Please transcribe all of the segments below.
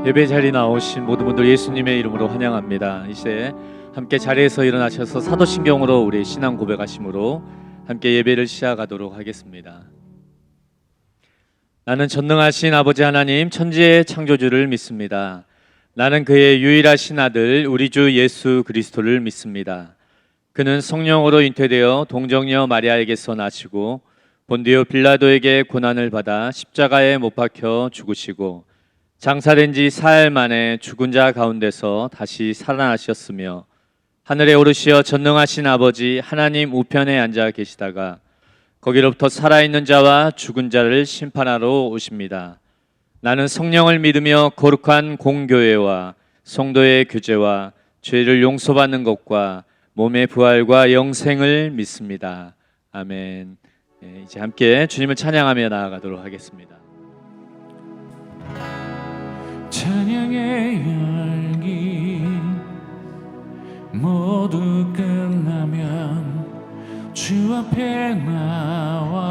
예배 자리에 나오신 모든 분들 예수님의 이름으로 환영합니다. 이제 함께 자리에서 일어나셔서 사도신경으로 우리 신앙 고백하심으로 함께 예배를 시작하도록 하겠습니다. 나는 전능하신 아버지 하나님 천지의 창조주를 믿습니다. 나는 그의 유일하신 아들 우리 주 예수 그리스도를 믿습니다. 그는 성령으로 잉태되어 동정녀 마리아에게서 나시고 본디오 빌라도에게 고난을 받아 십자가에 못 박혀 죽으시고 장사된 지 4일 만에 죽은 자 가운데서 다시 살아나셨으며 하늘에 오르시어 전능하신 아버지 하나님 우편에 앉아 계시다가 거기로부터 살아있는 자와 죽은 자를 심판하러 오십니다. 나는 성령을 믿으며 거룩한 공교회와 성도의 교제와 죄를 용서받는 것과 몸의 부활과 영생을 믿습니다. 아멘. 이제 함께 주님을 찬양하며 나아가도록 하겠습니다. 찬양의 열기 모두 끝나면 주 앞에 나와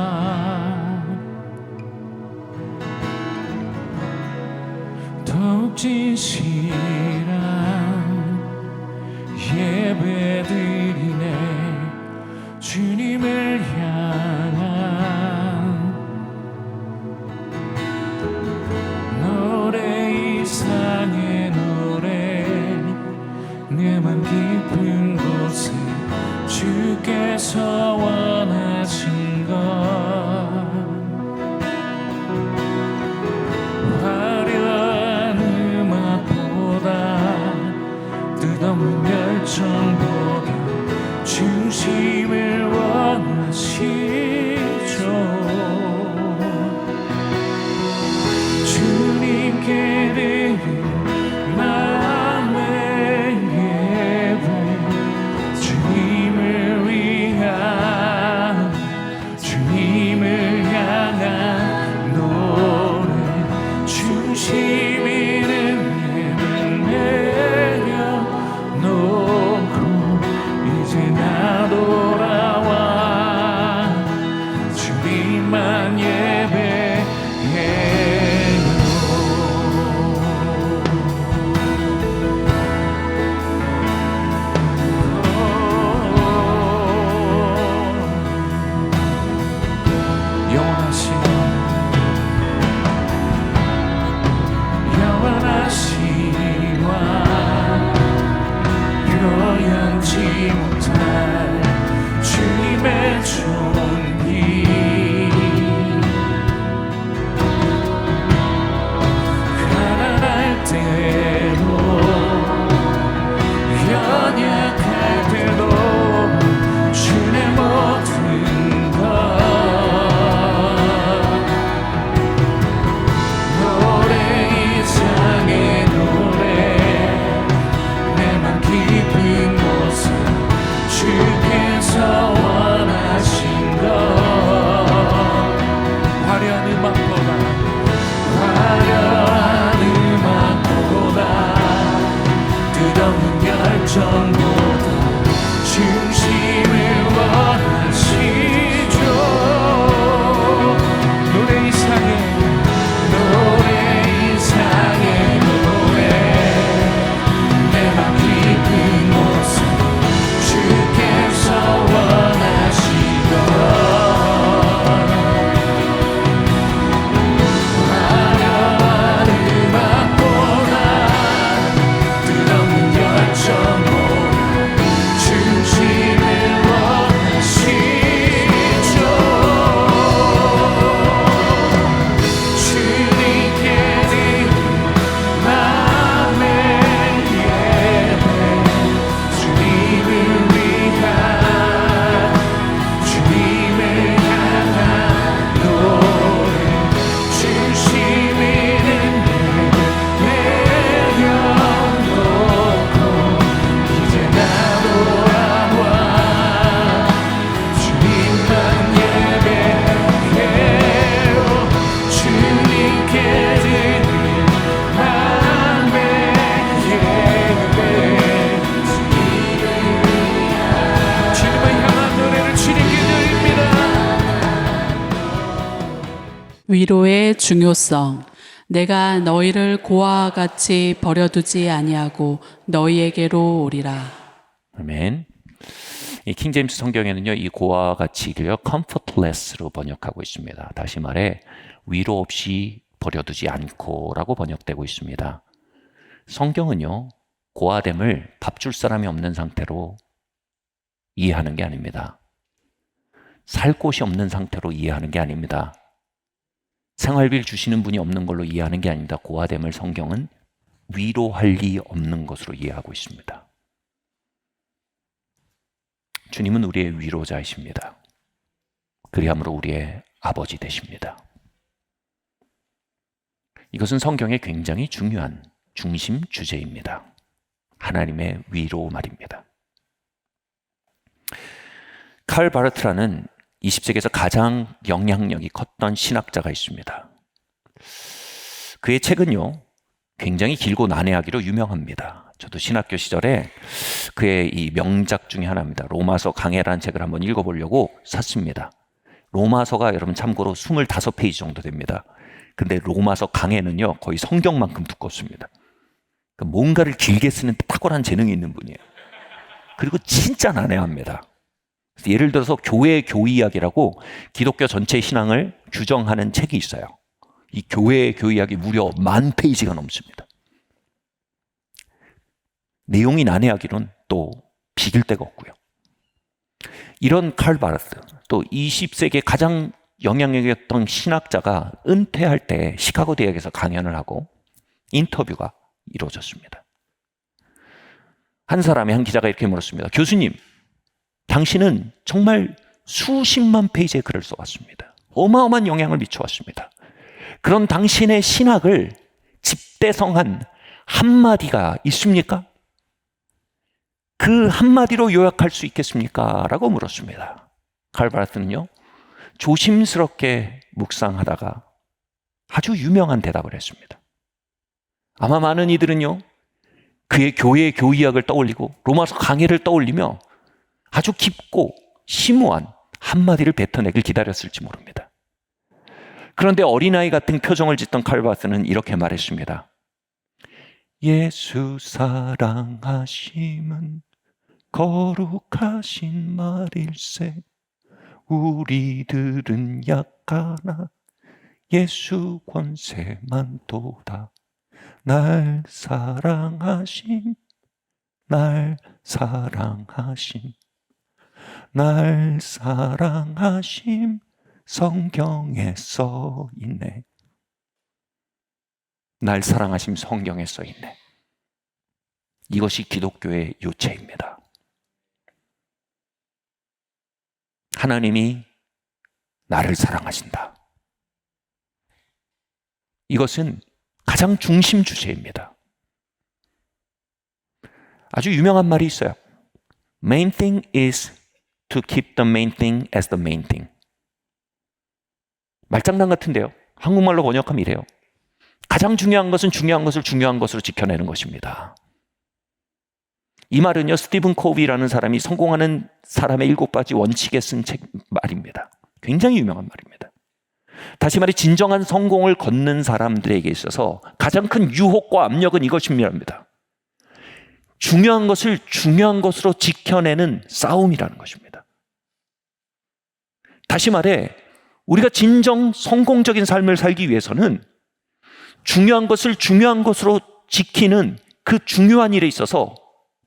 더욱 진실한 예배 드리네. 주님을 향한 노래 이상의 노래 내 맘 깊은 곳에 주께서 원하신 것 화려한 음악보다 뜻없는 열정보다 중심을 원하시죠. 주님께 드린 마음의 예배 주님을 위한 주님을 향한 노래 중심 있는 예배를 내려놓고 이제 나 돌아와 주님만 예배해요. 영원하시와 표현치 못할 주님의 존귀 가난할 때도 연약할 때도 주의 모든 것 노래 이상의 노래 내 맘 깊은 곳에 주께서 원하신 것 화려한 음악보다 뜻없는 열정보다 중심을 원하시죠. 노래 이상의 노래 내 맘 깊은 곳에 주께서 원하신 것 화려한 음악보다 뜻없는 열정보다 중심을 원하시죠. 주님께 드린 마음의 예배 주님을 위한 주님을 향한 노래 중심 있는 예배 내려놓고 이제 나 돌아와 주님만 예배해요. 주님께 드린 마음의 예배 주님을 향한 노래를 주님께 드립니다. 위로의 중요성. 내가 너희를 고아와 같이 버려두지 아니하고 너희에게로 오리라. 아멘. 이 킹제임스 성경에는요, 이 고아와 같이를요, comfortless로 번역하고 있습니다. 다시 말해 위로 없이 버려두지 않고라고 번역되고 있습니다. 성경은요, 고아됨을 밥 줄 사람이 없는 상태로 이해하는 게 아닙니다. 살 곳이 없는 상태로 이해하는 게 아닙니다. 생활비를 주시는 분이 없는 걸로 이해하는 게 아닙니다. 고아됨을 성경은 위로할 리 없는 것으로 이해하고 있습니다. 주님은 우리의 위로자이십니다. 그리함으로 우리의 아버지 되십니다. 이것은 성경의 굉장히 중요한 중심 주제입니다. 하나님의 위로 말입니다. 칼 바르트라는 20세기에서 가장 영향력이 컸던 신학자가 있습니다. 그의 책은요, 굉장히 길고 난해하기로 유명합니다. 저도 신학교 시절에 그의 이 명작 중에 하나입니다. 로마서 강해라는 책을 한번 읽어보려고 샀습니다. 로마서가 여러분 참고로 25페이지 정도 됩니다. 근데 로마서 강해는요, 거의 성경만큼 두껍습니다. 그러니까 뭔가를 길게 쓰는 탁월한 재능이 있는 분이에요. 그리고 진짜 난해합니다. 예를 들어서 교회 교의학이라고 기독교 전체 신앙을 규정하는 책이 있어요. 이 교회 교의학이 무려 10,000페이지가 넘습니다. 내용이 난해하기론 또 비길 데가 없고요. 이런 칼 바르트, 또 20세기의 가장 영향력이었던 신학자가 은퇴할 때 시카고 대학에서 강연을 하고 인터뷰가 이루어졌습니다. 한 기자가 이렇게 물었습니다. 교수님, 당신은 정말 수십만 페이지의 글을 써왔습니다. 어마어마한 영향을 미쳐왔습니다. 그런 당신의 신학을 집대성한 한마디가 있습니까? 그 한마디로 요약할 수 있겠습니까? 라고 물었습니다. 칼 바르트는요, 조심스럽게 묵상하다가 아주 유명한 대답을 했습니다. 아마 많은 이들은요, 그의 교회 교의학을 떠올리고 로마서 강해를 떠올리며 아주 깊고 심오한 한마디를 뱉어내길 기다렸을지 모릅니다. 그런데 어린아이 같은 표정을 짓던 칼 바르트는 이렇게 말했습니다. 예수 사랑하심은 거룩하신 말일세. 우리들은 약하나 예수 권세만 도다. 날 사랑하심, 날 사랑하심, 날 사랑하심, 성경에 써 있네. 날 사랑하심 성경에 써 있네. 이것이 기독교의 요체입니다. 하나님이 나를 사랑하신다. 이것은 가장 중심 주제입니다. 아주 유명한 말이 있어요. Main thing is to keep the main thing as the main thing. 말장난 같은데요. 한국말로 번역하면 이래요. 가장 중요한 것은 중요한 것을 중요한 것으로 지켜내는 것입니다. 이 말은요, 스티븐 코비라는 사람이 성공하는 사람의 7가지 원칙에 쓴 책 말입니다. 굉장히 유명한 말입니다. 다시 말해 진정한 성공을 걷는 사람들에게 있어서 가장 큰 유혹과 압력은 이것입니다. 중요한 것을 중요한 것으로 지켜내는 싸움이라는 것입니다. 다시 말해 우리가 진정 성공적인 삶을 살기 위해서는 중요한 것을 중요한 것으로 지키는 그 중요한 일에 있어서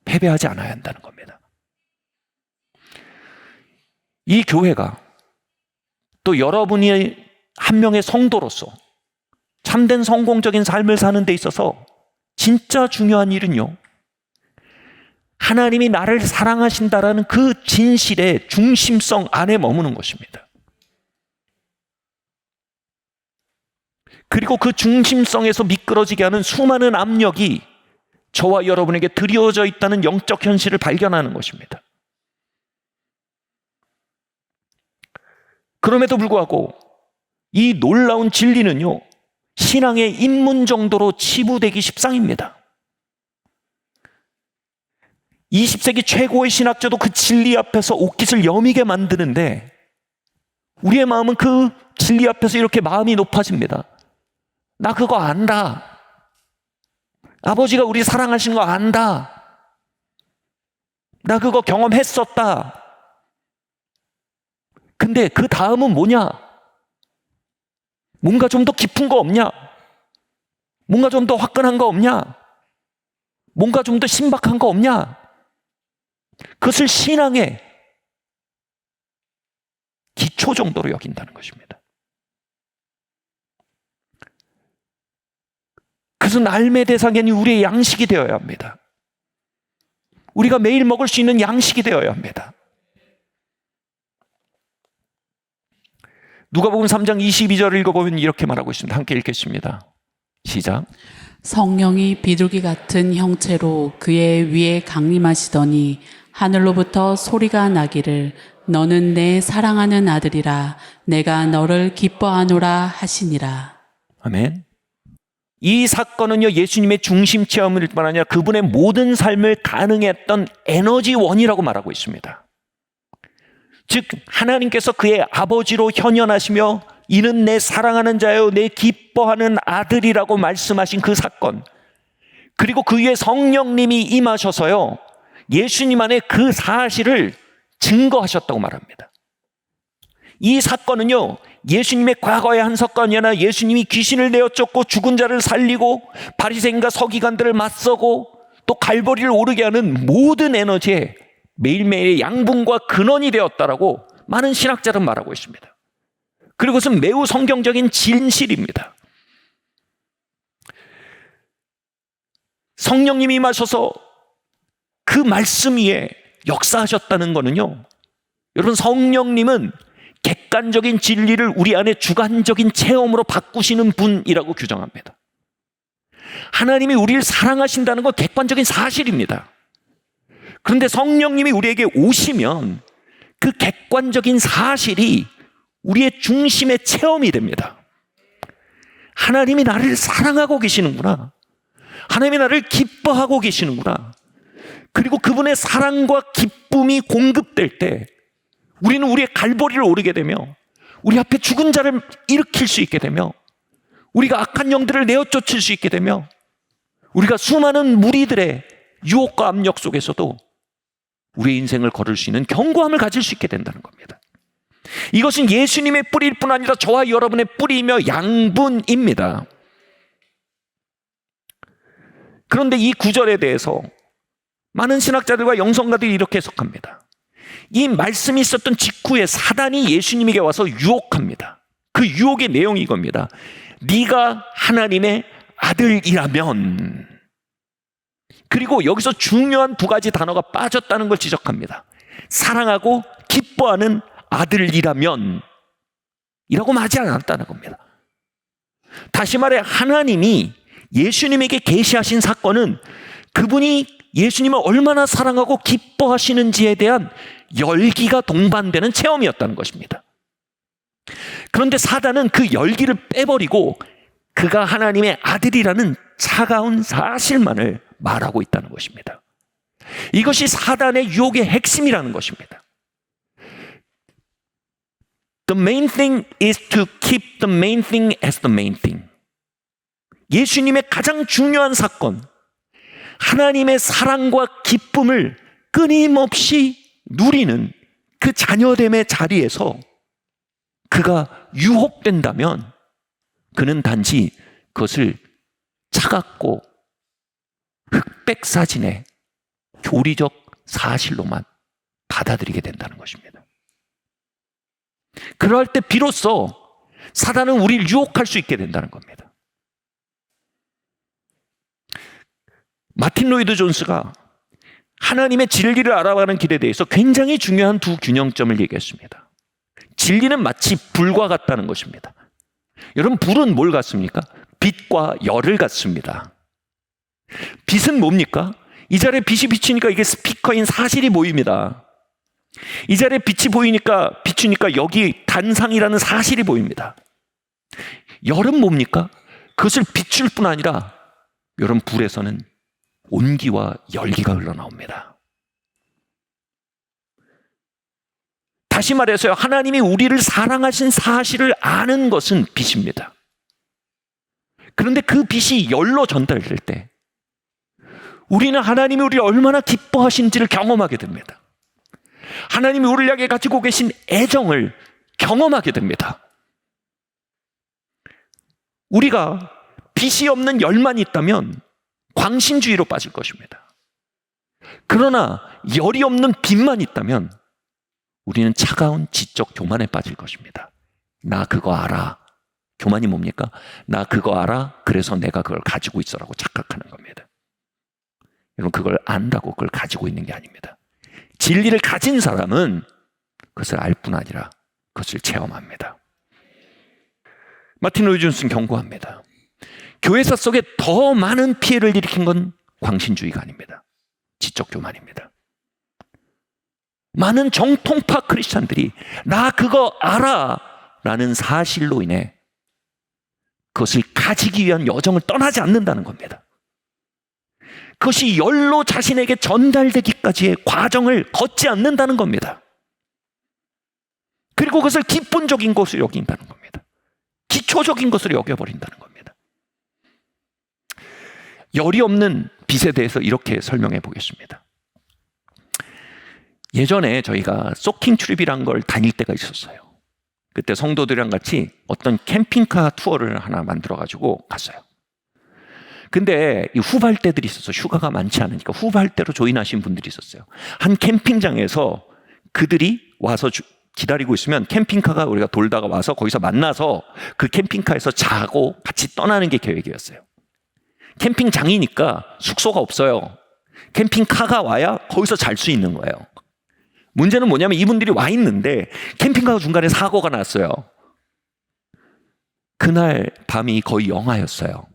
패배하지 않아야 한다는 겁니다. 이 교회가 또 여러분이 한 명의 성도로서 참된 성공적인 삶을 사는 데 있어서 진짜 중요한 일은요, 하나님이 나를 사랑하신다라는 그 진실의 중심성 안에 머무는 것입니다. 그리고 그 중심성에서 미끄러지게 하는 수많은 압력이 저와 여러분에게 드리워져 있다는 영적 현실을 발견하는 것입니다. 그럼에도 불구하고 이 놀라운 진리는요, 신앙의 입문 정도로 치부되기 십상입니다. 20세기 최고의 신학자도 그 진리 앞에서 옷깃을 여미게 만드는데 우리의 마음은 그 진리 앞에서 이렇게 마음이 높아집니다. 나 그거 안다. 아버지가 우리 사랑하시는 거 안다. 나 그거 경험했었다. 근데 그 다음은 뭐냐? 뭔가 좀 더 깊은 거 없냐? 뭔가 좀 더 화끈한 거 없냐? 뭔가 좀 더 신박한 거 없냐? 그것을 신앙의 기초 정도로 여긴다는 것입니다. 그것은 삶의 대상이 아닌 우리의 양식이 되어야 합니다. 우리가 매일 먹을 수 있는 양식이 되어야 합니다. 누가복음 3장 22절을 읽어보면 이렇게 말하고 있습니다. 함께 읽겠습니다. 시작. 성령이 비둘기 같은 형체로 그의 위에 강림하시더니 하늘로부터 소리가 나기를 너는 내 사랑하는 아들이라 내가 너를 기뻐하노라 하시니라. 아멘. 이 사건은요, 예수님의 중심 체험일 뿐 아니라 그분의 모든 삶을 가능했던 에너지원이라고 말하고 있습니다. 즉 하나님께서 그의 아버지로 현현하시며 이는 내 사랑하는 자요 내 기뻐하는 아들이라고 말씀하신 그 사건, 그리고 그 위에 성령님이 임하셔서요 예수님 안에 그 사실을 증거하셨다고 말합니다. 이 사건은요 예수님의 과거의 한 사건이 아니라 예수님이 귀신을 내어쫓고 죽은 자를 살리고 바리새인과 서기관들을 맞서고 또 갈보리를 오르게 하는 모든 에너지에 매일매일의 양분과 근원이 되었다라고 많은 신학자들은 말하고 있습니다. 그리고 그것은 매우 성경적인 진실입니다. 성령님이 임하셔서 그 말씀 위에 역사하셨다는 것은요, 여러분 성령님은 객관적인 진리를 우리 안에 주관적인 체험으로 바꾸시는 분이라고 규정합니다. 하나님이 우리를 사랑하신다는 건 객관적인 사실입니다. 그런데 성령님이 우리에게 오시면 그 객관적인 사실이 우리의 중심의 체험이 됩니다. 하나님이 나를 사랑하고 계시는구나. 하나님이 나를 기뻐하고 계시는구나. 그리고 그분의 사랑과 기쁨이 공급될 때 우리는 우리의 갈보리를 오르게 되며 우리 앞에 죽은 자를 일으킬 수 있게 되며 우리가 악한 영들을 내어쫓을 수 있게 되며 우리가 수많은 무리들의 유혹과 압력 속에서도 우리의 인생을 걸을 수 있는 견고함을 가질 수 있게 된다는 겁니다. 이것은 예수님의 뿌리일 뿐 아니라 저와 여러분의 뿌리이며 양분입니다. 그런데 이 구절에 대해서 많은 신학자들과 영성가들이 이렇게 해석합니다. 이 말씀이 있었던 직후에 사단이 예수님에게 와서 유혹합니다. 그 유혹의 내용이 이겁니다. 네가 하나님의 아들이라면, 그리고 여기서 중요한 두 가지 단어가 빠졌다는 걸 지적합니다. 사랑하고 기뻐하는 아들이라면 이라고 하지 않았다는 겁니다. 다시 말해 하나님이 예수님에게 계시하신 사건은 그분이 예수님을 얼마나 사랑하고 기뻐하시는지에 대한 열기가 동반되는 체험이었다는 것입니다. 그런데 사단은 그 열기를 빼버리고 그가 하나님의 아들이라는 차가운 사실만을 말하고 있다는 것입니다. 이것이 사단의 유혹의 핵심이라는 것입니다. The main thing is to keep the main thing as the main thing. 예수님의 가장 중요한 사건, 하나님의 사랑과 기쁨을 끊임없이 누리는 그 자녀됨의 자리에서 그가 유혹된다면 그는 단지 그것을 차갑고 흑백사진의 교리적 사실로만 받아들이게 된다는 것입니다. 그럴 때 비로소 사단은 우리를 유혹할 수 있게 된다는 겁니다. 마틴 로이드 존스가 하나님의 진리를 알아가는 길에 대해서 굉장히 중요한 두 균형점을 얘기했습니다. 진리는 마치 불과 같다는 것입니다. 여러분, 불은 뭘 같습니까? 빛과 열을 같습니다. 빛은 뭡니까? 이 자리에 빛이 비추니까 이게 스피커인 사실이 보입니다. 이 자리에 빛이 비추니까 여기 단상이라는 사실이 보입니다. 열은 뭡니까? 그것을 비출 뿐 아니라 여러분, 불에서는 온기와 열기가 흘러나옵니다. 다시 말해서요, 하나님이 우리를 사랑하신 사실을 아는 것은 빛입니다. 그런데 그 빛이 열로 전달될 때 우리는 하나님이 우리를 얼마나 기뻐하신지를 경험하게 됩니다. 하나님이 우리를 향해 가지고 계신 애정을 경험하게 됩니다. 우리가 빛이 없는 열만 있다면 광신주의로 빠질 것입니다. 그러나 열이 없는 빛만 있다면 우리는 차가운 지적 교만에 빠질 것입니다. 나 그거 알아. 교만이 뭡니까? 나 그거 알아. 그래서 내가 그걸 가지고 있어라고 착각하는 겁니다. 여러분, 그걸 안다고 그걸 가지고 있는 게 아닙니다. 진리를 가진 사람은 그것을 알 뿐 아니라 그것을 체험합니다. 마틴 루이드 존스는 경고합니다. 교회사 속에 더 많은 피해를 일으킨 건 광신주의가 아닙니다. 지적 교만입니다. 많은 정통파 크리스찬들이 나 그거 알아 라는 사실로 인해 그것을 가지기 위한 여정을 떠나지 않는다는 겁니다. 그것이 열로 자신에게 전달되기까지의 과정을 걷지 않는다는 겁니다. 그리고 그것을 기본적인 것으로 여긴다는 겁니다. 기초적인 것으로 여겨버린다는 겁니다. 열이 없는 빛에 대해서 이렇게 설명해 보겠습니다. 예전에 저희가 소킹 트립이란 걸 다닐 때가 있었어요. 그때 성도들이랑 같이 어떤 캠핑카 투어를 하나 만들어가지고 갔어요. 근데 이 후발대들이 있었어요. 휴가가 많지 않으니까 후발대로 조인하신 분들이 있었어요. 한 캠핑장에서 그들이 와서 기다리고 있으면 캠핑카가 우리가 돌다가 와서 거기서 만나서 그 캠핑카에서 자고 같이 떠나는 게 계획이었어요. 캠핑장이니까 숙소가 없어요. 캠핑카가 와야 거기서 잘 수 있는 거예요. 문제는 뭐냐면 이분들이 와 있는데 캠핑카가 중간에 사고가 났어요. 그날 밤이 거의 영하였어요.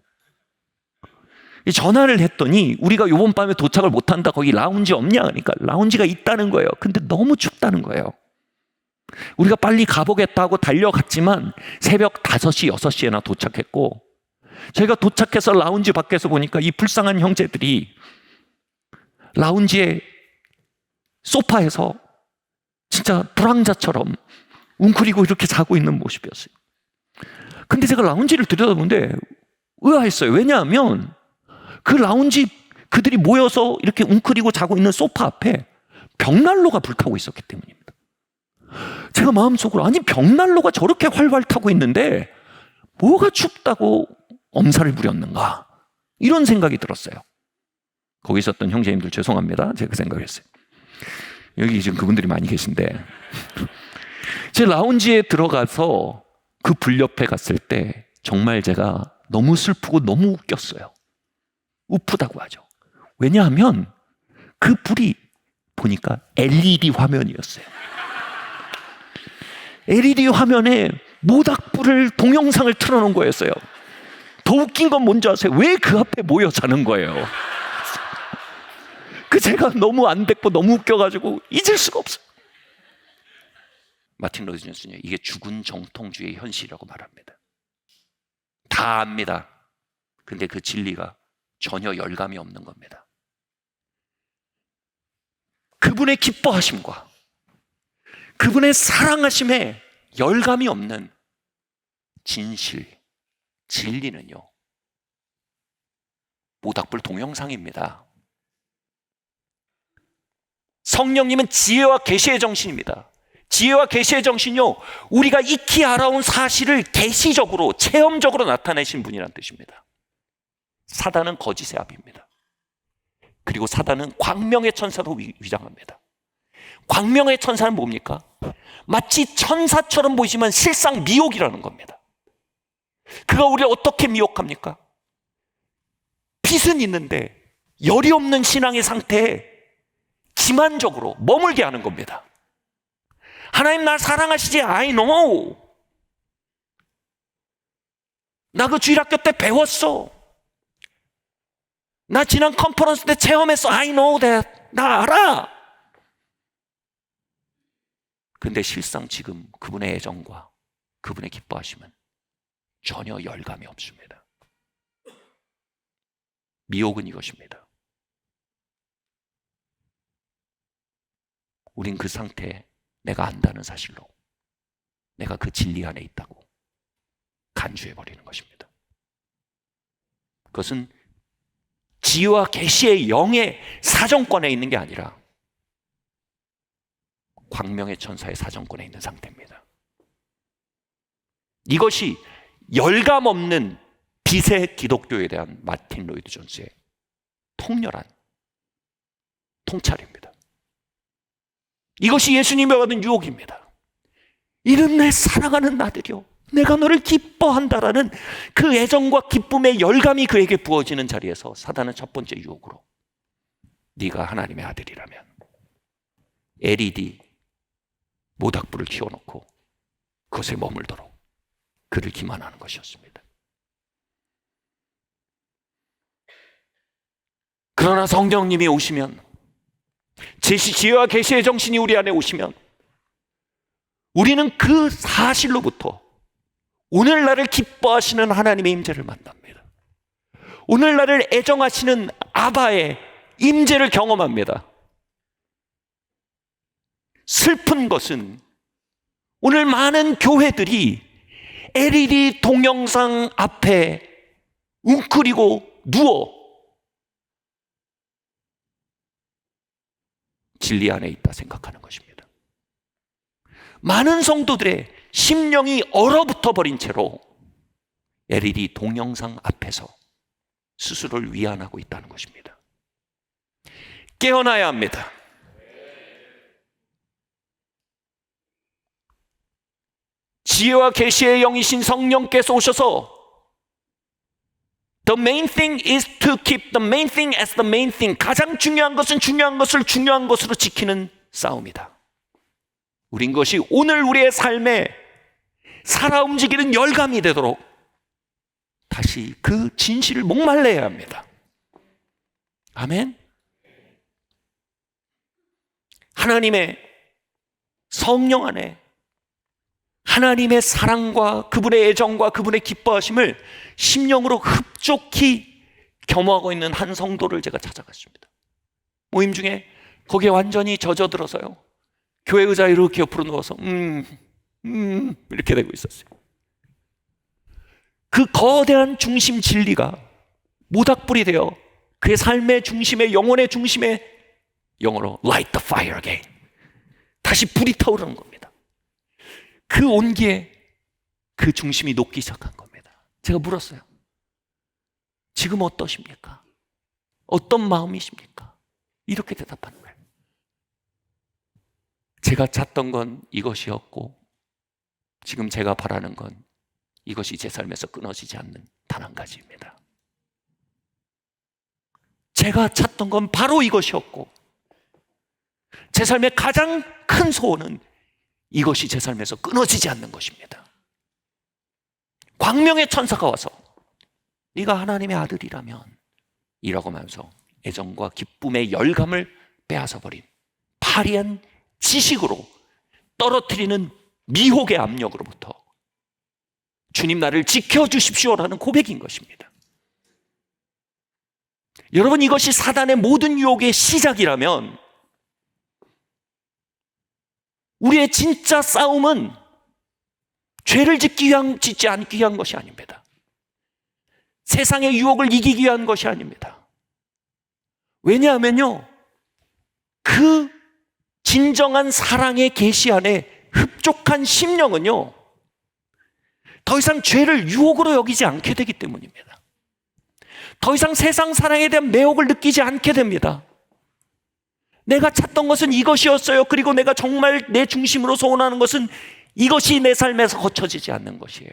전화를 했더니 우리가 이번 밤에 도착을 못한다. 거기 라운지 없냐? 그러니까 라운지가 있다는 거예요. 근데 너무 춥다는 거예요. 우리가 빨리 가보겠다고 달려갔지만 새벽 5시, 6시에나 도착했고 저희가 도착해서 라운지 밖에서 보니까 이 불쌍한 형제들이 라운지의 소파에서 진짜 불황자처럼 웅크리고 이렇게 자고 있는 모습이었어요. 근데 제가 라운지를 들여다보는데 의아했어요. 왜냐하면 그 라운지 그들이 모여서 이렇게 웅크리고 자고 있는 소파 앞에 벽난로가 불타고 있었기 때문입니다. 제가 마음속으로 아니 벽난로가 저렇게 활활 타고 있는데 뭐가 춥다고 엄살을 부렸는가 이런 생각이 들었어요. 거기 있었던 형제님들 죄송합니다. 제가 그 생각을 했어요. 여기 지금 그분들이 많이 계신데 제 라운지에 들어가서 그 불 옆에 갔을 때 정말 제가 너무 슬프고 너무 웃겼어요. 우프다고 하죠. 왜냐하면 그 불이 보니까 LED 화면이었어요. LED 화면에 모닥불을 동영상을 틀어놓은 거였어요. 더 웃긴 건 뭔지 아세요? 왜 그 앞에 모여 자는 거예요? 그 제가 너무 안 됐고 너무 웃겨가지고 잊을 수가 없어요. 마틴 루이드 존스는요, 이게 죽은 정통주의의 현실이라고 말합니다. 다 압니다. 근데 그 진리가 전혀 열감이 없는 겁니다. 그분의 기뻐하심과 그분의 사랑하심에 열감이 없는 진리는요, 모닥불 동영상입니다. 성령님은 지혜와 계시의 정신입니다. 지혜와 계시의 정신이요, 우리가 익히 알아온 사실을 계시적으로 체험적으로 나타내신 분이란 뜻입니다. 사단은 거짓의 아비입니다. 그리고 사단은 광명의 천사도 위장합니다. 광명의 천사는 뭡니까? 마치 천사처럼 보이지만 실상 미혹이라는 겁니다. 그가 우리를 어떻게 미혹합니까? 빛은 있는데 열이 없는 신앙의 상태에 기만적으로 머물게 하는 겁니다. 하나님 날 사랑하시지? I know. 나 그 주일학교 때 배웠어. 나 지난 컨퍼런스 때 체험했어. I know that. 나 알아. 근데 실상 지금 그분의 애정과 그분의 기뻐하심은 전혀 열감이 없습니다. 미혹은 이것입니다. 우린 그 상태에 내가 안다는 사실로 내가 그 진리 안에 있다고 간주해버리는 것입니다. 그것은 지혜와 계시의 영의 사정권에 있는 게 아니라 광명의 천사의 사정권에 있는 상태입니다. 이것이 열감 없는 빛의 기독교에 대한 마틴 로이드 존스의 통렬한 통찰입니다. 이것이 예수님이 받은 유혹입니다. 이는 내 사랑하는 아들이요 내가 너를 기뻐한다라는 그 애정과 기쁨의 열감이 그에게 부어지는 자리에서 사단은 첫 번째 유혹으로 네가 하나님의 아들이라면 LED 모닥불을 키워놓고 그것에 머물도록 그를 기만하는 것이었습니다. 그러나 성령님이 오시면, 지혜와 계시의 정신이 우리 안에 오시면 우리는 그 사실로부터 오늘 나를 기뻐하시는 하나님의 임재를 만납니다. 오늘 나를 애정하시는 아바의 임재를 경험합니다. 슬픈 것은 오늘 많은 교회들이 LED 동영상 앞에 웅크리고 누워 진리 안에 있다 생각하는 것입니다. 많은 성도들의 심령이 얼어붙어 버린 채로 LED 동영상 앞에서 스스로를 위안하고 있다는 것입니다. 깨어나야 합니다. 지혜와 계시의 영이신 성령께서 오셔서 The main thing is to keep the main thing as the main thing. 가장 중요한 것은 중요한 것을 중요한 것으로 지키는 싸움이다. 우린 것이 오늘 우리의 삶에 살아 움직이는 열감이 되도록 다시 그 진실을 목말라야 합니다. 아멘. 하나님의 성령 안에 하나님의 사랑과 그분의 애정과 그분의 기뻐하심을 심령으로 흡족히 겸허하고 있는 한 성도를 제가 찾아갔습니다. 모임 중에 거기에 완전히 젖어들어서요, 교회 의자 이렇게 옆으로 누워서 이렇게 되고 있었어요. 그 거대한 중심 진리가 모닥불이 되어 그의 삶의 중심에, 영혼의 중심에, 영어로 light the fire again, 다시 불이 타오르는 겁니다. 그 온기에 그 중심이 녹기 시작한 겁니다. 제가 물었어요. 지금 어떠십니까? 어떤 마음이십니까? 이렇게 대답하는 거예요. 제가 찾던 건 이것이었고 지금 제가 바라는 건 이것이 제 삶에서 끊어지지 않는 단 한 가지입니다. 제가 찾던 건 바로 이것이었고 제 삶의 가장 큰 소원은 이것이 제 삶에서 끊어지지 않는 것입니다. 광명의 천사가 와서 네가 하나님의 아들이라면 이라고 하면서 애정과 기쁨의 열감을 빼앗아버린 파리한 지식으로 떨어뜨리는 미혹의 압력으로부터 주님 나를 지켜주십시오라는 고백인 것입니다. 여러분, 이것이 사단의 모든 유혹의 시작이라면 우리의 진짜 싸움은 죄를 짓지 않기 위한 것이 아닙니다. 세상의 유혹을 이기기 위한 것이 아닙니다. 왜냐하면요, 그 진정한 사랑의 계시 안에 흡족한 심령은요, 더 이상 죄를 유혹으로 여기지 않게 되기 때문입니다. 더 이상 세상 사랑에 대한 매혹을 느끼지 않게 됩니다. 내가 찾던 것은 이것이었어요. 그리고 내가 정말 내 중심으로 소원하는 것은 이것이 내 삶에서 거쳐지지 않는 것이에요.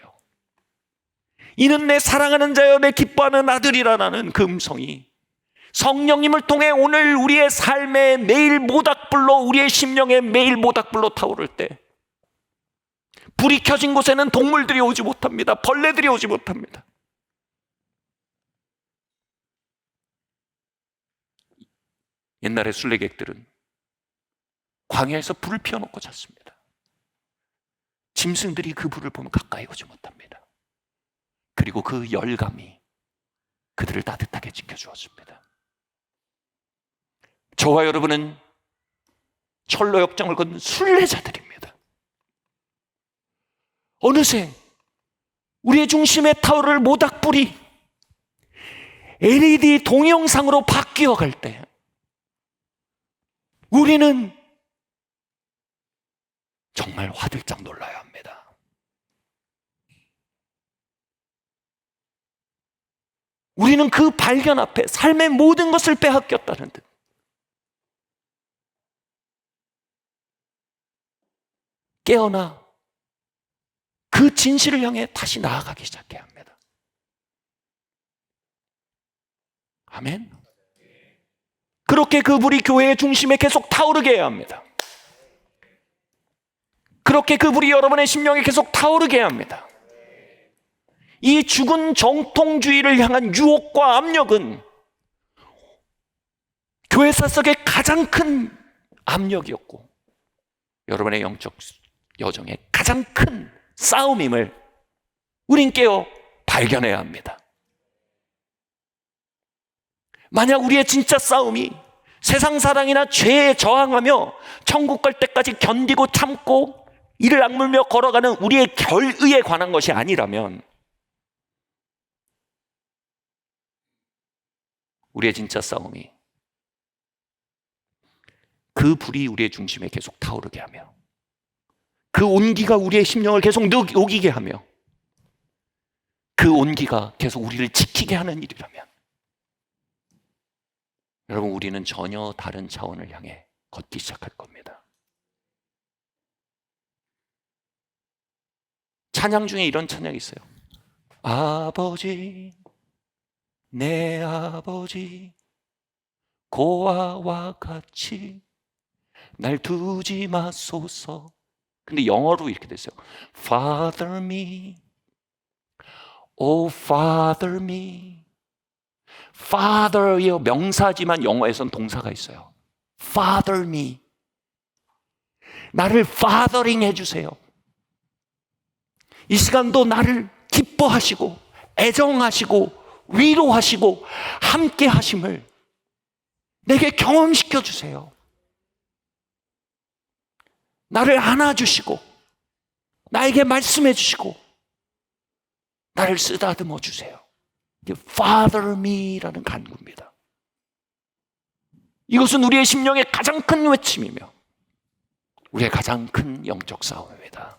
이는 내 사랑하는 자여 내 기뻐하는 아들이라는 그 음성이 성령님을 통해 오늘 우리의 삶에 매일 모닥불로, 우리의 심령에 매일 모닥불로 타오를 때 불이 켜진 곳에는 동물들이 오지 못합니다. 벌레들이 오지 못합니다. 옛날에 순례객들은 광야에서 불을 피워놓고 잤습니다. 짐승들이 그 불을 보면 가까이 오지 못합니다. 그리고 그 열감이 그들을 따뜻하게 지켜주었습니다. 저와 여러분은 철로 역정을 걷는 순례자들입니다. 어느새 우리의 중심에 타오를 모닥불이 LED 동영상으로 바뀌어 갈 때 우리는 정말 화들짝 놀라야 합니다. 우리는 그 발견 앞에 삶의 모든 것을 빼앗겼다는 듯 깨어나 그 진실을 향해 다시 나아가기 시작해야 합니다. 아멘. 그렇게 그 불이 교회의 중심에 계속 타오르게 해야 합니다. 그렇게 그 불이 여러분의 심령에 계속 타오르게 해야 합니다. 이 죽은 정통주의를 향한 유혹과 압력은 교회사 속의 가장 큰 압력이었고 여러분의 영적 여정의 가장 큰 싸움임을 우린 깨어 발견해야 합니다. 만약 우리의 진짜 싸움이 세상 사랑이나 죄에 저항하며 천국 갈 때까지 견디고 참고 이를 악물며 걸어가는 우리의 결의에 관한 것이 아니라면 우리의 진짜 싸움이 그 불이 우리의 중심에 계속 타오르게 하며 그 온기가 우리의 심령을 계속 녹이게 하며 그 온기가 계속 우리를 지키게 하는 일이라면 여러분 우리는 전혀 다른 차원을 향해 걷기 시작할 겁니다. 찬양 중에 이런 찬양이 있어요. 아버지 내 아버지 고아와 같이 날 두지 마소서. 근데 영어로 이렇게 됐어요. Father me, oh Father me. Father이요 명사지만 영어에선 동사가 있어요. Father me. 나를 fathering 해주세요. 이 시간도 나를 기뻐하시고 애정하시고 위로하시고 함께 하심을 내게 경험시켜 주세요. 나를 안아주시고 나에게 말씀해 주시고 나를 쓰다듬어 주세요. 이게 Father me라는 간구입니다. 이것은 우리의 심령의 가장 큰 외침이며 우리의 가장 큰 영적 싸움입니다.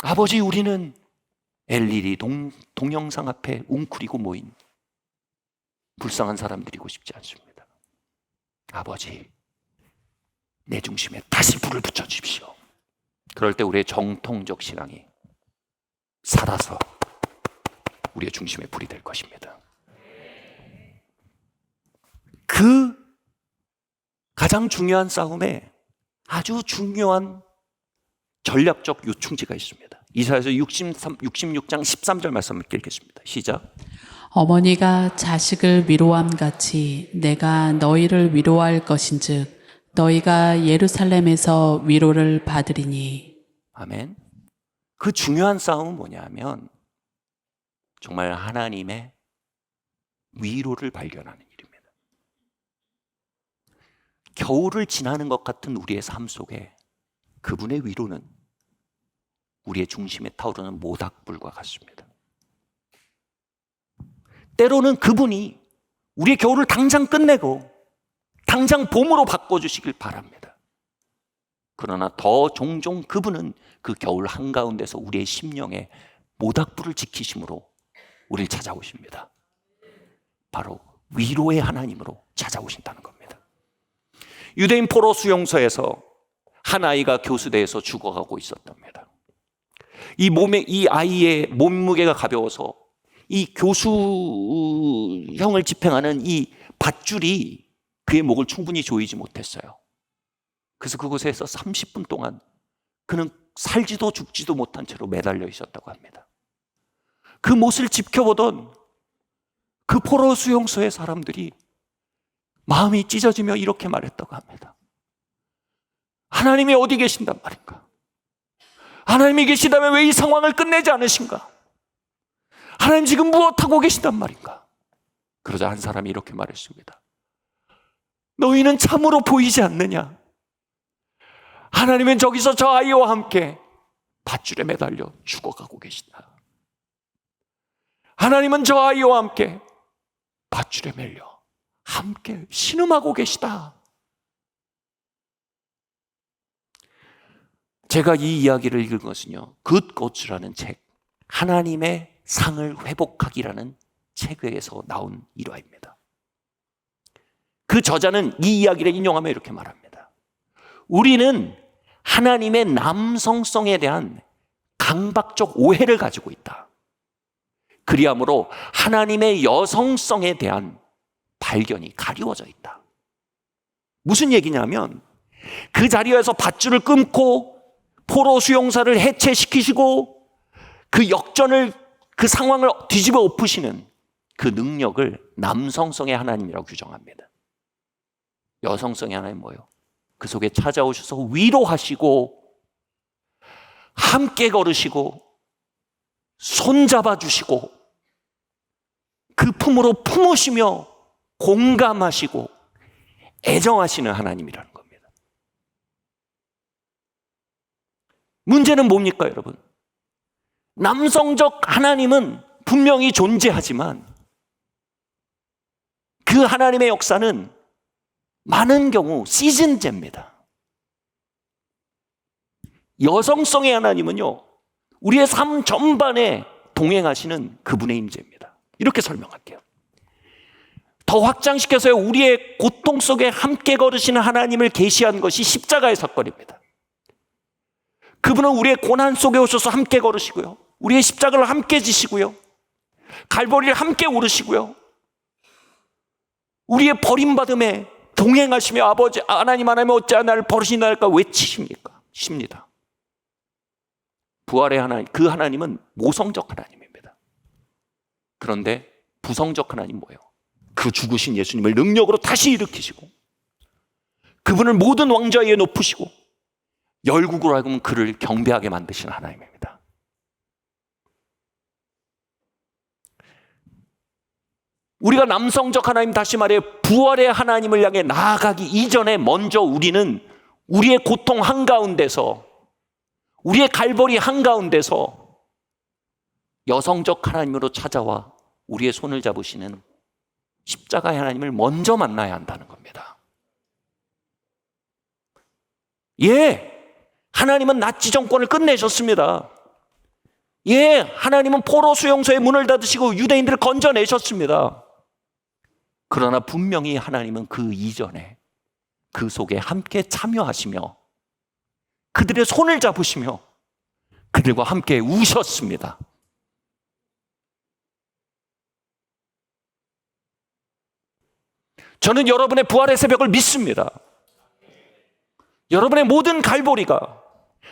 아버지, 우리는 LED 동영상 앞에 웅크리고 모인 불쌍한 사람들이고 싶지 않습니다. 아버지, 내 중심에 다시 불을 붙여주십시오. 그럴 때 우리의 정통적 신앙이 살아서 우리의 중심에 불이 될 것입니다. 그 가장 중요한 싸움에 아주 중요한 전략적 요충지가 있습니다. 이사야서 66장 13절 말씀을 읽겠습니다. 시작. 어머니가 자식을 위로함 같이 내가 너희를 위로할 것인즉 너희가 예루살렘에서 위로를 받으리니. 아멘. 그 중요한 싸움은 뭐냐면 정말 하나님의 위로를 발견하는 일입니다. 겨울을 지나는 것 같은 우리의 삶 속에 그분의 위로는 우리의 중심에 타오르는 모닥불과 같습니다. 때로는 그분이 우리의 겨울을 당장 끝내고 당장 봄으로 바꿔주시길 바랍니다. 그러나 더 종종 그분은 그 겨울 한가운데서 우리의 심령에 모닥불을 지키심으로 우리를 찾아오십니다. 바로 위로의 하나님으로 찾아오신다는 겁니다. 유대인 포로 수용소에서 한 아이가 교수대에서 죽어가고 있었답니다. 이 아이의 몸무게가 가벼워서 이 교수형을 집행하는 이 밧줄이 그의 목을 충분히 조이지 못했어요. 그래서 그곳에서 30분 동안 그는 살지도 죽지도 못한 채로 매달려 있었다고 합니다. 그 모습을 지켜보던 그 포로 수용소의 사람들이 마음이 찢어지며 이렇게 말했다고 합니다. 하나님이 어디 계신단 말인가? 하나님이 계시다면 왜 이 상황을 끝내지 않으신가? 하나님 지금 무엇하고 계신단 말인가? 그러자 한 사람이 이렇게 말했습니다. 너희는 참으로 보이지 않느냐? 하나님은 저기서 저 아이와 함께 밧줄에 매달려 죽어가고 계신다. 하나님은 저 아이와 함께 밧줄에 매려 함께 신음하고 계시다. 제가 이 이야기를 읽은 것은요, 굿고츠라는 책, 하나님의 상을 회복하기라는 책에서 나온 일화입니다. 그 저자는 이 이야기를 인용하며 이렇게 말합니다. 우리는 하나님의 남성성에 대한 강박적 오해를 가지고 있다. 그리하므로 하나님의 여성성에 대한 발견이 가리워져 있다. 무슨 얘기냐면 그 자리에서 밧줄을 끊고 포로 수용사를 해체시키시고 그 역전을, 그 상황을 뒤집어 엎으시는 그 능력을 남성성의 하나님이라고 규정합니다. 여성성의 하나님 뭐예요? 그 속에 찾아오셔서 위로하시고 함께 걸으시고 손잡아 주시고 그 품으로 품으시며 공감하시고 애정하시는 하나님이라는 겁니다. 문제는 뭡니까, 여러분? 남성적 하나님은 분명히 존재하지만 그 하나님의 역사는 많은 경우 시즌제입니다. 여성성의 하나님은요, 우리의 삶 전반에 동행하시는 그분의 임재입니다. 이렇게 설명할게요. 더 확장시켜서요, 우리의 고통 속에 함께 걸으시는 하나님을 계시한 것이 십자가의 사건입니다. 그분은 우리의 고난 속에 오셔서 함께 걸으시고요, 우리의 십자가를 함께 지시고요, 갈보리를 함께 오르시고요, 우리의 버림받음에 동행하시며 아버지 하나님 어찌하여 나를 버리시나이까 외치십니까? 십니다. 부활의 하나님, 그 하나님은 모성적 하나님입니다. 그런데 부성적 하나님 뭐예요? 그 죽으신 예수님을 능력으로 다시 일으키시고 그분을 모든 왕좌 위에 높으시고 열국으로 하여금 그를 경배하게 만드시는 하나님입니다. 우리가 남성적 하나님, 다시 말해 부활의 하나님을 향해 나아가기 이전에 먼저 우리는 우리의 고통 한가운데서, 우리의 갈보리 한가운데서 여성적 하나님으로 찾아와 우리의 손을 잡으시는 십자가의 하나님을 먼저 만나야 한다는 겁니다. 예, 하나님은 나치 정권을 끝내셨습니다. 예, 하나님은 포로 수용소의 문을 닫으시고 유대인들을 건져내셨습니다. 그러나 분명히 하나님은 그 이전에 그 속에 함께 참여하시며 그들의 손을 잡으시며 그들과 함께 우셨습니다. 저는 여러분의 부활의 새벽을 믿습니다. 여러분의 모든 갈보리가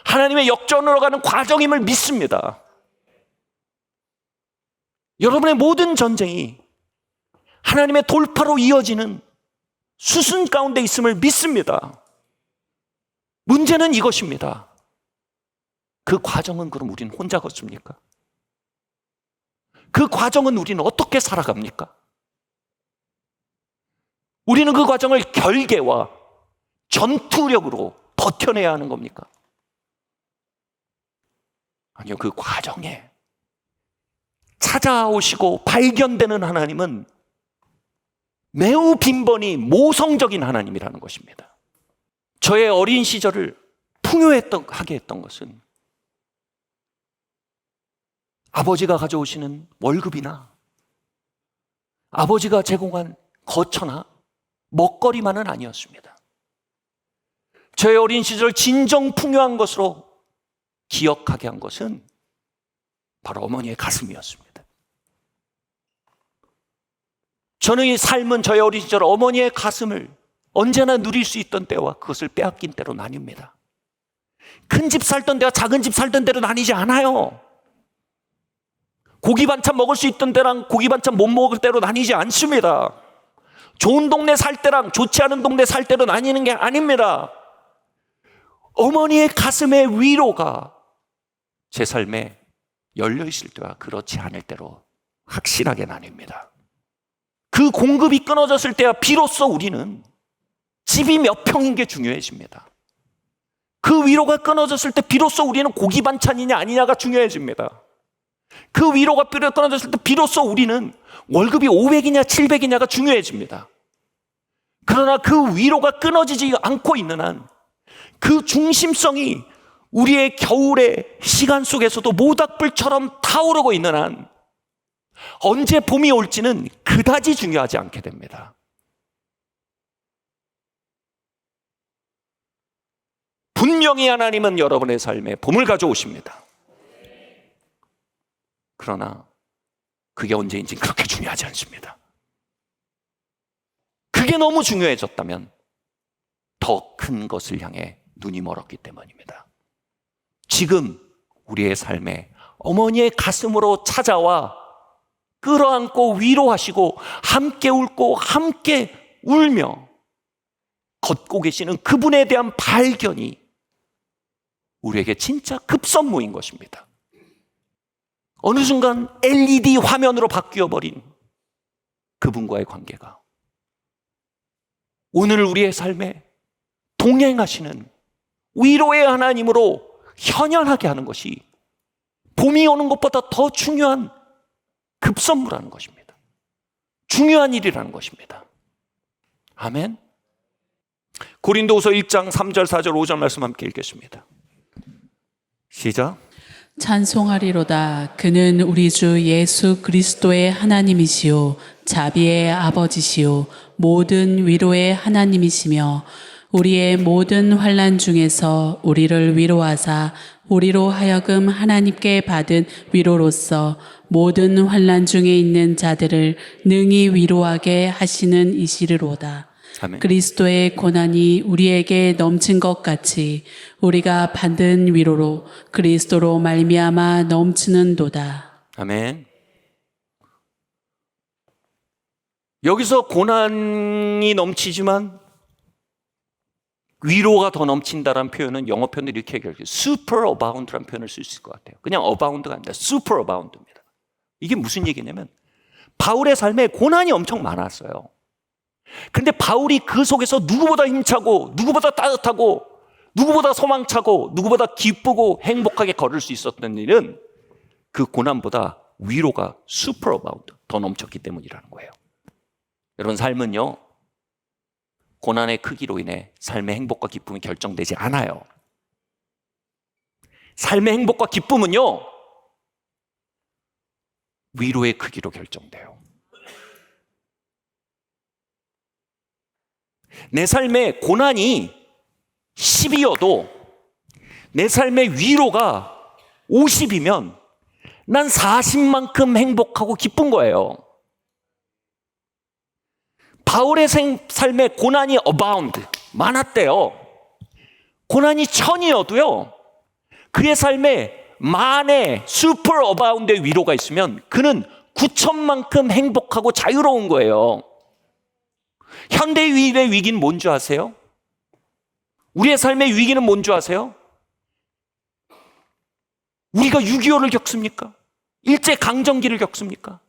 하나님의 역전으로 가는 과정임을 믿습니다. 여러분의 모든 전쟁이 하나님의 돌파로 이어지는 수순 가운데 있음을 믿습니다. 문제는 이것입니다. 그 과정은 그럼 우리는 혼자 걷습니까? 그 과정은 우리는 어떻게 살아갑니까? 우리는 그 과정을 결계와 전투력으로 버텨내야 하는 겁니까? 아니요, 그 과정에 찾아오시고 발견되는 하나님은 매우 빈번히 모성적인 하나님이라는 것입니다. 저의 어린 시절을 풍요하게 했던 것은 아버지가 가져오시는 월급이나 아버지가 제공한 거처나 먹거리만은 아니었습니다. 저의 어린 시절 진정 풍요한 것으로 기억하게 한 것은 바로 어머니의 가슴이었습니다. 저는 이 삶은 저의 어린 시절 어머니의 가슴을 언제나 누릴 수 있던 때와 그것을 빼앗긴 때로 나뉩니다. 큰 집 살던 때와 작은 집 살던 때로 나뉘지 않아요. 고기 반찬 먹을 수 있던 때랑 고기 반찬 못 먹을 때로 나뉘지 않습니다. 좋은 동네 살 때랑 좋지 않은 동네 살 때로 나뉘는 게 아닙니다. 어머니의 가슴의 위로가 제 삶에 열려 있을 때와 그렇지 않을 때로 확실하게 나뉩니다. 그 공급이 끊어졌을 때야 비로소 우리는 집이 몇 평인 게 중요해집니다. 그 위로가 끊어졌을 때 비로소 우리는 고기 반찬이냐 아니냐가 중요해집니다. 그 위로가 끊어졌을 때 비로소 우리는 월급이 500이냐 700이냐가 중요해집니다. 그러나 그 위로가 끊어지지 않고 있는 한, 그 중심성이 우리의 겨울의 시간 속에서도 모닥불처럼 타오르고 있는 한, 언제 봄이 올지는 그다지 중요하지 않게 됩니다. 분명히 하나님은 여러분의 삶에 봄을 가져오십니다. 그러나 그게 언제인지 그렇게 중요하지 않습니다. 그게 너무 중요해졌다면 더 큰 것을 향해 눈이 멀었기 때문입니다. 지금 우리의 삶에 어머니의 가슴으로 찾아와 끌어안고 위로하시고 함께 울고 함께 울며 걷고 계시는 그분에 대한 발견이 우리에게 진짜 급선무인 것입니다. 어느 순간 LED 화면으로 바뀌어버린 그분과의 관계가 오늘 우리의 삶에 동행하시는 위로의 하나님으로 현현하게 하는 것이 봄이 오는 것보다 더 중요한 급선무라는 것입니다. 중요한 일이라는 것입니다. 아멘. 고린도후서 1장 3절 4절 5절 말씀 함께 읽겠습니다. 시작. 찬송하리로다. 그는 우리 주 예수 그리스도의 하나님이시요 자비의 아버지시요 모든 위로의 하나님이시며 우리의 모든 환난 중에서 우리를 위로하사 우리로 하여금 하나님께 받은 위로로서 모든 환난 중에 있는 자들을 능히 위로하게 하시는 이시리로다. 아멘. 그리스도의 고난이 우리에게 넘친 것 같이 우리가 받은 위로로 그리스도로 말미암아 넘치는도다. 아멘. 여기서 고난이 넘치지만 위로가 더 넘친다라는 표현은 영어 표현을 이렇게 얘기해요. superabound라는 표현을 쓸 수 있을 것 같아요. 그냥 abound가 아니라 superabound입니다. 이게 무슨 얘기냐면 바울의 삶에 고난이 엄청 많았어요. 근데 바울이 그 속에서 누구보다 힘차고 누구보다 따뜻하고 누구보다 소망차고 누구보다 기쁘고 행복하게 걸을 수 있었던 일은 그 고난보다 위로가 superabound, 더 넘쳤기 때문이라는 거예요. 여러분, 삶은요, 고난의 크기로 인해 삶의 행복과 기쁨이 결정되지 않아요. 삶의 행복과 기쁨은요, 위로의 크기로 결정돼요. 내 삶의 고난이 10이어도 내 삶의 위로가 50이면 난 40만큼 행복하고 기쁜 거예요. 바울의 삶에 고난이 abound, 많았대요. 고난이 1000이어도요, 그의 삶에 만의 super abound의 위로가 있으면 그는 9000만큼 행복하고 자유로운 거예요. 현대인의 위기는 뭔 줄 아세요? 우리의 삶의 위기는 뭔 줄 아세요? 우리가 6.25를 겪습니까? 일제강점기를 겪습니까?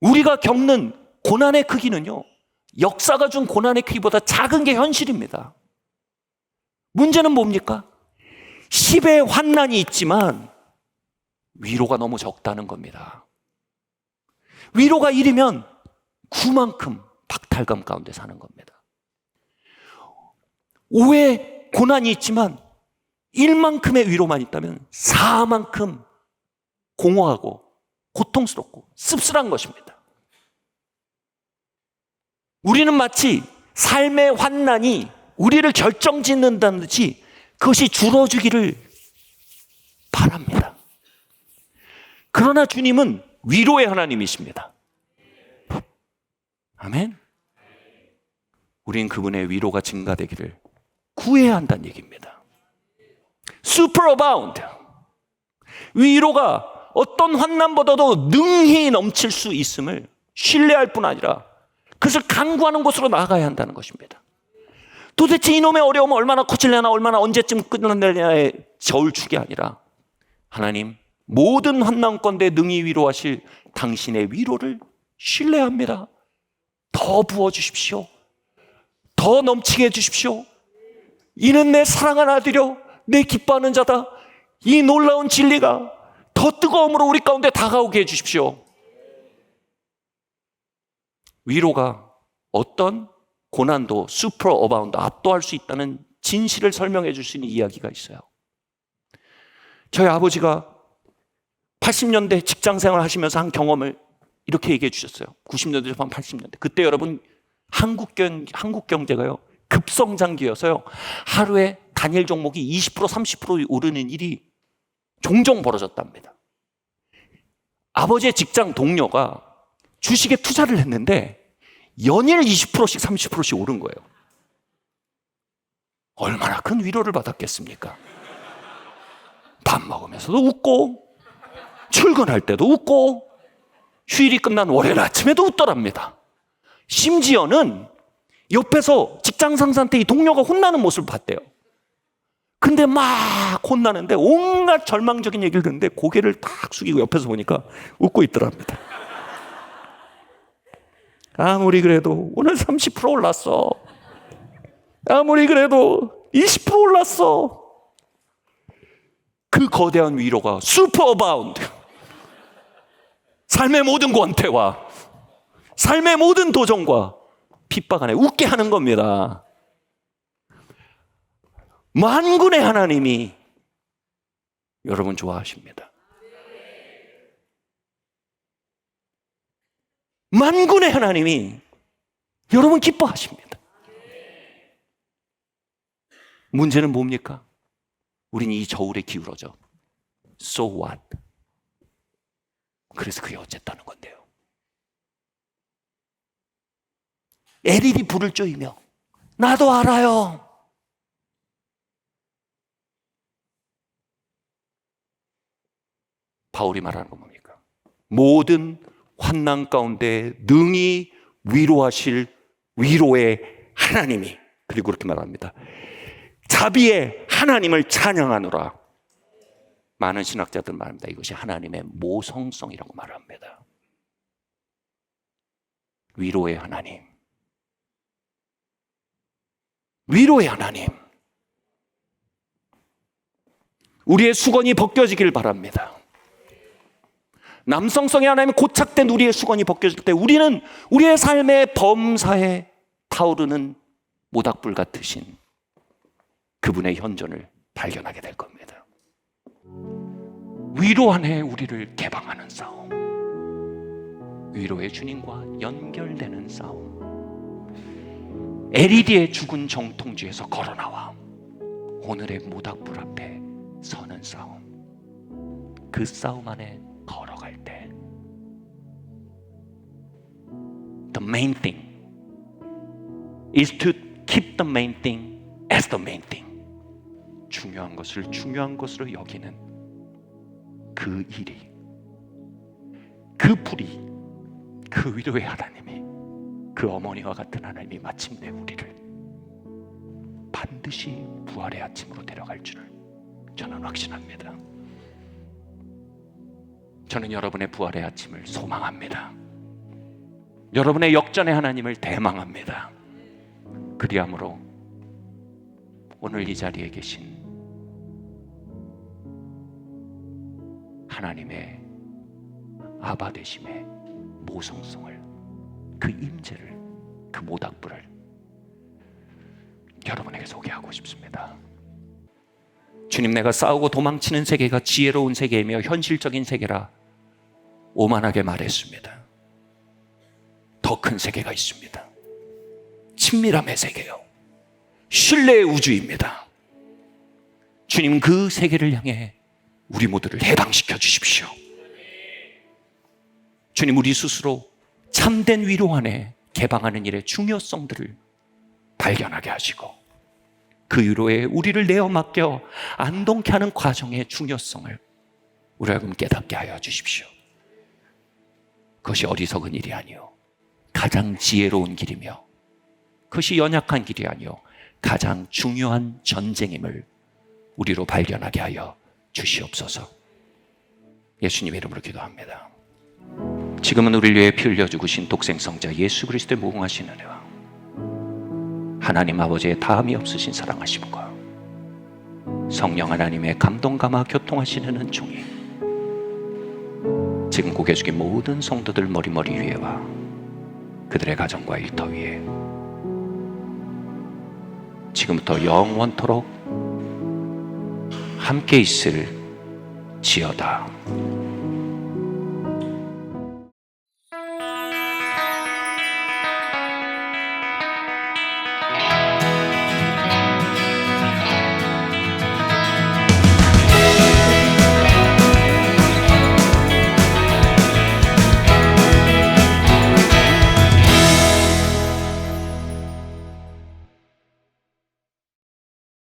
우리가 겪는 고난의 크기는요, 역사가 준 고난의 크기보다 작은 게 현실입니다. 문제는 뭡니까? 10의 환난이 있지만 위로가 너무 적다는 겁니다. 위로가 1이면 9만큼 박탈감 가운데 사는 겁니다. 5의 고난이 있지만 1만큼의 위로만 있다면 4만큼 공허하고 고통스럽고 씁쓸한 것입니다. 우리는 마치 삶의 환난이 우리를 결정짓는다는 듯이 그것이 줄어주기를 바랍니다. 그러나 주님은 위로의 하나님이십니다. 아멘. 우린 그분의 위로가 증가되기를 구해야 한다는 얘기입니다. superabound, 위로가 어떤 환난보다도 능히 넘칠 수 있음을 신뢰할 뿐 아니라 그것을 강구하는 곳으로 나아가야 한다는 것입니다. 도대체 이놈의 어려움은 얼마나 커질려나, 얼마나 언제쯤 끝나느냐의 저울축이 아니라 하나님, 모든 환난 가운데 능히 위로하실 당신의 위로를 신뢰합니다. 더 부어주십시오. 더 넘치게 해주십시오. 이는 내 사랑하는 아들이요 내 기뻐하는 자다. 이 놀라운 진리가 더 뜨거움으로 우리 가운데 다가오게 해주십시오. 위로가 어떤 고난도 슈퍼 어바운드, 압도할 수 있다는 진실을 설명해 줄 수 있는 이야기가 있어요. 저희 아버지가 80년대 직장 생활 하시면서 한 경험을 이렇게 얘기해 주셨어요. 90년대 초반 80년대. 그때 여러분 한국 경제가요 급성장기여서요. 하루에 단일 종목이 20% 30% 오르는 일이 종종 벌어졌답니다. 아버지의 직장 동료가 주식에 투자를 했는데 연일 20%씩 30%씩 오른 거예요. 얼마나 큰 위로를 받았겠습니까? 밥 먹으면서도 웃고 출근할 때도 웃고 휴일이 끝난 월요일 아침에도 웃더랍니다. 심지어는 옆에서 직장 상사한테 이 동료가 혼나는 모습을 봤대요. 근데 막 혼나는데 온갖 절망적인 얘기를 듣는데 고개를 딱 숙이고 옆에서 보니까 웃고 있더랍니다. 아무리 그래도 오늘 30% 올랐어. 아무리 그래도 20% 올랐어. 그 거대한 위로가 슈퍼 어바운드, 삶의 모든 권태와 삶의 모든 도전과 핍박 안에 웃게 하는 겁니다. 만군의 하나님이 여러분 좋아하십니다. 만군의 하나님이 여러분 기뻐하십니다. 문제는 뭡니까? 우린 이 저울에 기울어져. So what? 그래서 그게 어쨌다는 건데요. LED 불을 쪼이며 나도 알아요. 바울이 말하는 건 뭡니까? 모든 환난 가운데 능히 위로하실 위로의 하나님이, 그리고 그렇게 말합니다. 자비의 하나님을 찬양하노라. 많은 신학자들 말합니다. 이것이 하나님의 모성성이라고 말합니다. 위로의 하나님. 위로의 하나님. 우리의 수건이 벗겨지길 바랍니다. 남성성의 하나님이 고착된 우리의 수건이 벗겨질 때 우리는 우리의 삶의 범사에 타오르는 모닥불 같으신 그분의 현존을 발견하게 될 겁니다. 위로 안에 우리를 개방하는 싸움, 위로의 주님과 연결되는 싸움, LED의 죽은 정통주에서 걸어나와 오늘의 모닥불 앞에 서는 싸움, 그 싸움 안에 걸어갈 때 The main thing is to keep the main thing as the main thing. 중요한 것을 중요한 것으로 여기는 그 일이, 그 불이, 그 위로의 하나님이, 그 어머니와 같은 하나님이 마침내 우리를 반드시 부활의 아침으로 데려갈 줄을 저는 확신합니다. 저는 여러분의 부활의 아침을 소망합니다. 여러분의 역전의 하나님을 대망합니다. 그리함으로 오늘 이 자리에 계신 하나님의 아바 되심의 모성성을, 그 임재를, 그 모닥불을 여러분에게 소개하고 싶습니다. 주님, 내가 싸우고 도망치는 세계가 지혜로운 세계이며 현실적인 세계라 오만하게 말했습니다. 더 큰 세계가 있습니다. 친밀함의 세계요, 신뢰의 우주입니다. 주님, 그 세계를 향해 우리 모두를 해방시켜 주십시오. 주님, 우리 스스로 참된 위로 안에 개방하는 일의 중요성들을 발견하게 하시고 그 위로에 우리를 내어 맡겨 안동케 하는 과정의 중요성을 우리 하여금 깨닫게 하여 주십시오. 그것이 어리석은 일이 아니요 가장 지혜로운 길이며, 그것이 연약한 길이 아니요 가장 중요한 전쟁임을 우리로 발견하게 하여 주시옵소서. 예수님의 이름으로 기도합니다. 지금은 우리를 위해 피 흘려 죽으신 독생성자 예수 그리스도의 무궁하신 은혜와 하나님 아버지의 다함이 없으신 사랑하심과 성령 하나님의 감동 감화 교통하시는 은총이 지금 고개 숙인 모든 성도들 머리 위에와 그들의 가정과 일터 위에 지금부터 영원토록 함께 있을 지어다.